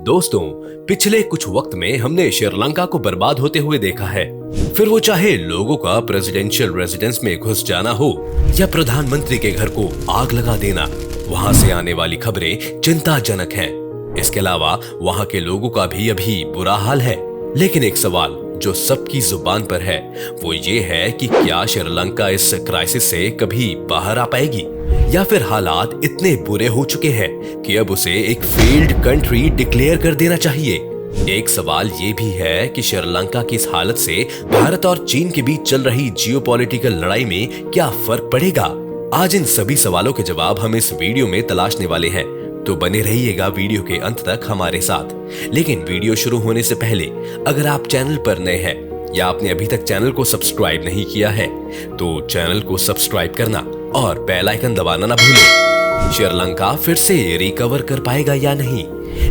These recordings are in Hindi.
दोस्तों, पिछले कुछ वक्त में हमने श्रीलंका को बर्बाद होते हुए देखा है। फिर वो चाहे लोगों का प्रेसिडेंशियल रेजिडेंस में घुस जाना हो या प्रधानमंत्री के घर को आग लगा देना, वहाँ से आने वाली खबरें चिंताजनक हैं। इसके अलावा वहाँ के लोगों का भी अभी बुरा हाल है। लेकिन एक सवाल जो सबकी जुबान पर है वो ये है कि क्या श्रीलंका इस क्राइसिस से कभी बाहर आ पाएगी, या फिर हालात इतने बुरे हो चुके हैं कि अब उसे एक फेल्ड कंट्री डिक्लेयर कर देना चाहिए। एक सवाल ये भी है कि श्रीलंका की इस हालत से भारत और चीन के बीच चल रही जियोपॉलिटिकल लड़ाई में क्या फर्क पड़ेगा। आज इन सभी सवालों के जवाब हम इस वीडियो में तलाशने वाले हैं, तो बने रहिएगा वीडियो के अंत तक हमारे साथ। लेकिन वीडियो शुरू होने से पहले अगर आप चैनल पर नए हैं या आपने अभी तक चैनल को सब्सक्राइब नहीं किया है तो चैनल को सब्सक्राइब करना और बेल आइकन दबाना ना भूलें। श्रीलंका फिर से रिकवर कर पाएगा या नहीं,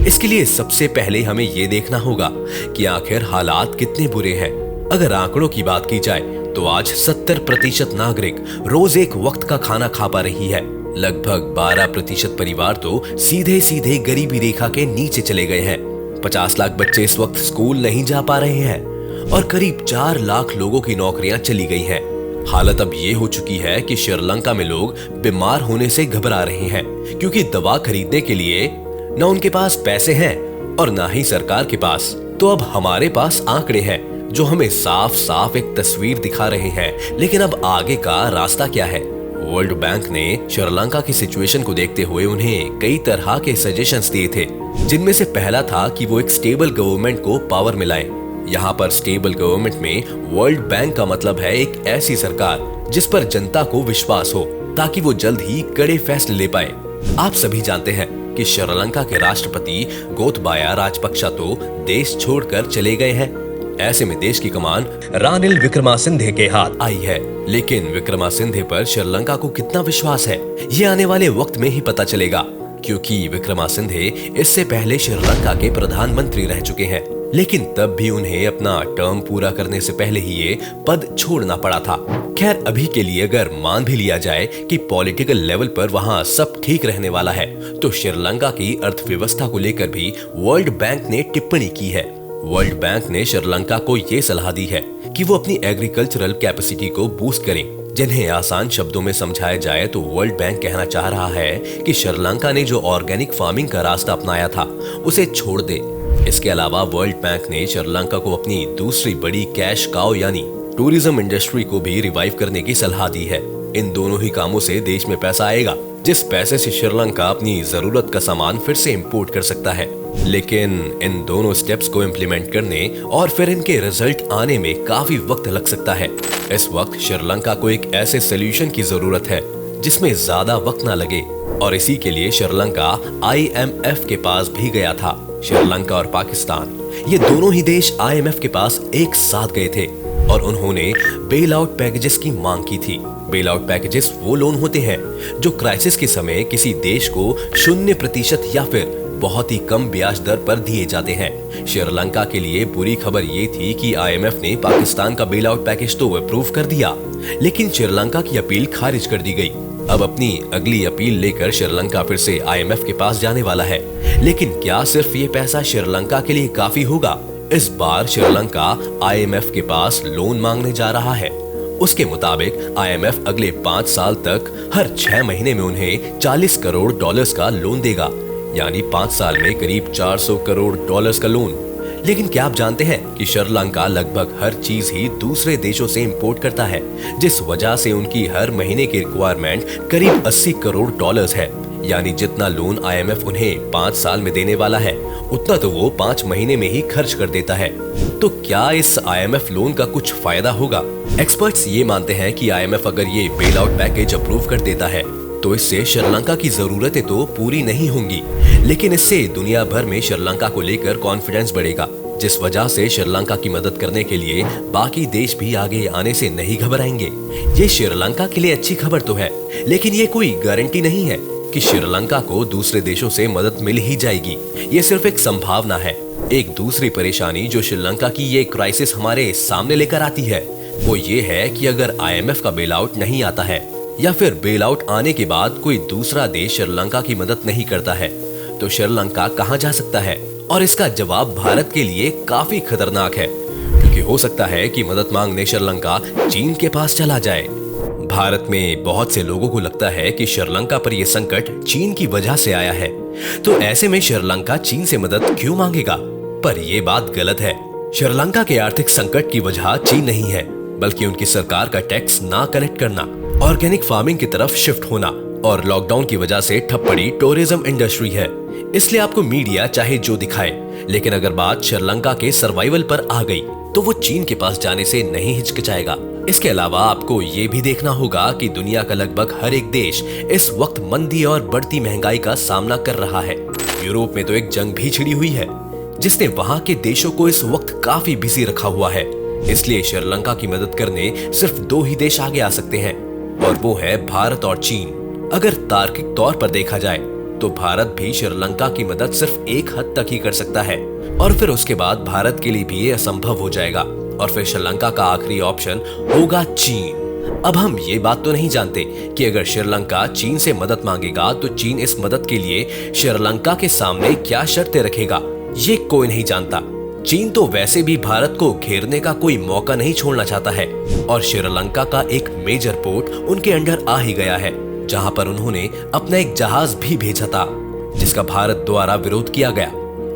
इसके लिए सबसे पहले हमें ये देखना होगा कि आखिर हालात कितने बुरे हैं। अगर आंकड़ों की बात की जाए तो आज 70% नागरिक रोज एक वक्त का खाना खा पा रही है। लगभग 12% परिवार तो सीधे सीधे गरीबी रेखा के नीचे चले गए हैं। 50 लाख बच्चे इस वक्त स्कूल नहीं जा पा रहे हैं और करीब 4 लाख लोगों की नौकरियां चली गई हैं। हालत अब ये हो चुकी है कि श्रीलंका में लोग बीमार होने से घबरा रहे हैं, क्योंकि दवा खरीदने के लिए न उनके पास पैसे हैं और ना ही सरकार के पास। तो अब हमारे पास आंकड़े हैं जो हमें साफ साफ एक तस्वीर दिखा रहे हैं, लेकिन अब आगे का रास्ता क्या है। वर्ल्ड बैंक ने श्रीलंका की सिचुएशन को देखते हुए उन्हें कई तरह के सजेशंस दिए थे, जिनमें से पहला था कि वो एक स्टेबल गवर्नमेंट को पावर में लाएं। यहाँ पर स्टेबल गवर्नमेंट में वर्ल्ड बैंक का मतलब है एक ऐसी सरकार जिस पर जनता को विश्वास हो, ताकि वो जल्द ही कड़े फैसले ले पाए। आप सभी जानते हैं कि श्रीलंका के राष्ट्रपति गोतबाया राजपक्षा तो देश छोड़कर चले गए हैं। ऐसे में देश की कमान रानिल विक्रमासिंघे के हाथ आई है। लेकिन विक्रमासिंघे पर श्रीलंका को कितना विश्वास है, ये आने वाले वक्त में ही पता चलेगा, क्योंकि विक्रमासिंघे इससे पहले श्रीलंका के प्रधानमंत्री रह चुके हैं। लेकिन तब भी उन्हें अपना टर्म पूरा करने से पहले ही ये पद छोड़ना पड़ा था। खैर, अभी के लिए अगर मान भी लिया जाए कि पॉलिटिकल लेवल पर वहाँ सब ठीक रहने वाला है, तो श्रीलंका की अर्थव्यवस्था को लेकर भी वर्ल्ड बैंक ने टिप्पणी की है। वर्ल्ड बैंक ने श्रीलंका को ये सलाह दी है कि वो अपनी एग्रीकल्चरल कैपेसिटी को बूस्ट करें। जिन्हें आसान शब्दों में समझाया जाए तो वर्ल्ड बैंक कहना चाह रहा है कि श्रीलंका ने जो ऑर्गेनिक फार्मिंग का रास्ता अपनाया था उसे छोड़ दे। इसके अलावा वर्ल्ड बैंक ने श्रीलंका को अपनी दूसरी बड़ी कैश काउ यानी टूरिज्म इंडस्ट्री को भी रिवाइव करने की सलाह दी है। इन दोनों ही कामों से देश में पैसा आएगा, जिस पैसे से श्रीलंका अपनी जरूरत का सामान फिर से इंपोर्ट कर सकता है। लेकिन इन दोनों स्टेप्स को इम्प्लीमेंट करने और फिर इनके रिजल्ट आने में काफी वक्त लग सकता है। इस वक्त श्रीलंका को एक ऐसे सोल्यूशन की जरूरत है जिसमें ज्यादा वक्त ना लगे, और इसी के लिए श्रीलंका IMF के पास भी गया था। श्रीलंका और पाकिस्तान ये दोनों ही देश IMF के पास एक साथ गए थे और उन्होंने बेल आउट पैकेजेस की मांग की थी। बेल आउट पैकेजेस वो लोन होते हैं जो क्राइसिस के समय किसी देश को 0% या फिर बहुत ही कम ब्याज दर पर दिए जाते हैं। श्रीलंका के लिए बुरी खबर ये थी कि IMF ने पाकिस्तान का बेल आउट पैकेज तो अप्रूव कर दिया, लेकिन श्रीलंका की अपील खारिज कर दी गई। अब अपनी अगली अपील लेकर श्रीलंका फिर से IMF के पास जाने वाला है। लेकिन क्या सिर्फ ये पैसा श्रीलंका के लिए काफी होगा? इस बार श्रीलंका IMF के पास लोन मांगने जा रहा है। उसके मुताबिक IMF अगले 5 साल तक हर 6 महीने में उन्हें $40 करोड़ का लोन देगा, यानी 5 साल में करीब $400 करोड़ का लोन। लेकिन क्या आप जानते हैं कि श्रीलंका लगभग हर चीज ही दूसरे देशों से इंपोर्ट करता है, जिस वजह से उनकी हर महीने की रिक्वायरमेंट करीब $80 करोड़ है। यानी जितना लोन IMF उन्हें 5 साल में देने वाला है उतना तो वो 5 महीने में ही खर्च कर देता है। तो क्या इस IMF लोन का कुछ फायदा होगा? एक्सपर्ट्स ये मानते हैं कि IMF अगर ये बेल आउट पैकेज अप्रूव कर देता है तो इससे श्रीलंका की जरूरतें तो पूरी नहीं होंगी, लेकिन इससे दुनिया भर में श्रीलंका को लेकर कॉन्फिडेंस बढ़ेगा, जिस वजह से श्रीलंका की मदद करने के लिए बाकी देश भी आगे आने से नहीं घबराएंगे। ये श्रीलंका के लिए अच्छी खबर तो है, लेकिन ये कोई गारंटी नहीं है कि श्रीलंका को दूसरे देशों से मदद मिल ही जाएगी। ये सिर्फ एक संभावना है। एक दूसरी परेशानी जो श्रीलंका की ये क्राइसिस हमारे सामने लेकर आती है वो ये है कि अगर IMF का बेल आउट नहीं आता है या फिर बेल आउट आने के बाद कोई दूसरा देश श्रीलंका की मदद नहीं करता है, तो श्रीलंका कहां जा सकता है और इसका जवाब भारत के लिए काफी खतरनाक है, क्योंकि हो सकता है कि मदद मांगने श्रीलंका चीन के पास चला जाए। भारत में बहुत से लोगों को लगता है कि श्रीलंका पर यह संकट चीन की वजह से आया है, तो ऐसे में श्रीलंका चीन से मदद क्यों मांगेगा? पर यह बात गलत है। श्रीलंका के आर्थिक संकट की वजह चीन नहीं है, बल्कि उनकी सरकार का टैक्स ना कलेक्ट करना, ऑर्गेनिक फार्मिंग की तरफ शिफ्ट होना और लॉकडाउन की वजह से ठप पड़ी टूरिज्म इंडस्ट्री है। इसलिए आपको मीडिया चाहे जो दिखाए, लेकिन अगर बात श्रीलंका के सर्वाइवल पर आ गई तो वो चीन के पास जाने से नहीं हिचकिचाएगा। इसके अलावा आपको ये भी देखना होगा कि दुनिया का लगभग हर एक देश इस वक्त मंदी और बढ़ती महंगाई का सामना कर रहा है। यूरोप में तो एक जंग भी छिड़ी हुई है, जिसने वहां के देशों को इस वक्त काफी बिजी रखा हुआ है। इसलिए श्रीलंका की मदद करने सिर्फ 2 ही देश आगे आ सकते हैं, और वो है भारत और चीन। अगर तार्किक तौर पर देखा जाए तो भारत भी श्रीलंका की मदद सिर्फ एक हद तक ही कर सकता है, और फिर उसके बाद भारत के लिए भी ये असंभव हो जाएगा, और फिर श्रीलंका का आखिरी ऑप्शन होगा चीन। अब हम ये बात तो नहीं जानते कि अगर श्रीलंका चीन से मदद मांगेगा तो चीन इस मदद के लिए श्रीलंका के सामने क्या शर्तें रखेगा, ये कोई नहीं जानता। चीन तो वैसे भी भारत को घेरने का कोई मौका नहीं छोड़ना चाहता है, और श्रीलंका का एक मेजर पोर्ट उनके अंडर आ ही गया है, जहां पर उन्होंने अपना एक जहाज भी भेजा था, जिसका भारत द्वारा विरोध किया गया।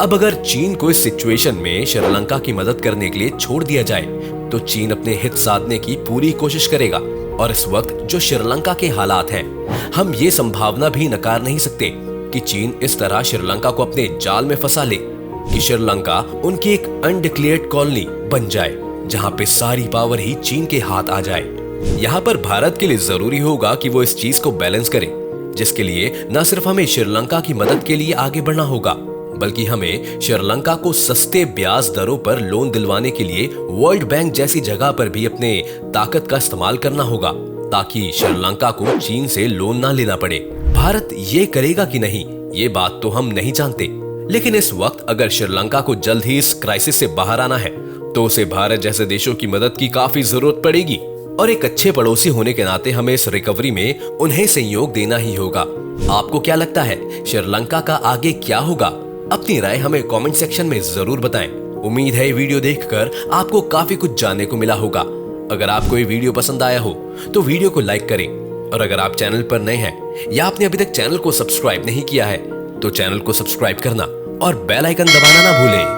अब अगर चीन को इस सिचुएशन में श्रीलंका की मदद करने के लिए छोड़ दिया जाए तो चीन अपने हित साधने की पूरी कोशिश करेगा, और इस वक्त जो श्रीलंका के हालात हैं, हम ये संभावना भी नकार नहीं सकते कि चीन इस तरह श्रीलंका को अपने जाल में फंसा ले कि श्रीलंका उनकी एक अनडिक्लेयर्ड कॉलोनी बन जाए, जहां पे सारी पावर ही चीन के हाथ आ जाए। यहाँ पर भारत के लिए जरूरी होगा कि वो इस चीज को बैलेंस करे, जिसके लिए न सिर्फ हमें श्रीलंका की मदद के लिए आगे बढ़ना होगा, बल्कि हमें श्रीलंका को सस्ते ब्याज दरों पर लोन दिलवाने के लिए वर्ल्ड बैंक जैसी जगह पर भी अपने ताकत का इस्तेमाल करना होगा, ताकि श्रीलंका को चीन से लोन ना लेना पड़े। भारत ये करेगा कि नहीं, ये बात तो हम नहीं जानते, लेकिन इस वक्त अगर श्रीलंका को जल्द ही इस क्राइसिस से बाहर आना है तो उसे भारत जैसे देशों की मदद की काफी जरूरत पड़ेगी, और एक अच्छे पड़ोसी होने के नाते हमें इस रिकवरी में उन्हें सहयोग देना ही होगा। आपको क्या लगता है, श्रीलंका का आगे क्या होगा? अपनी राय हमें कमेंट सेक्शन में जरूर बताएं। उम्मीद है ये वीडियो देखकर आपको काफी कुछ जानने को मिला होगा। अगर आपको ये वीडियो पसंद आया हो तो वीडियो को लाइक करें, और अगर आप चैनल पर नए हैं या आपने अभी तक चैनल को सब्सक्राइब नहीं किया है तो चैनल को सब्सक्राइब करना और बेल आइकन दबाना ना भूलें।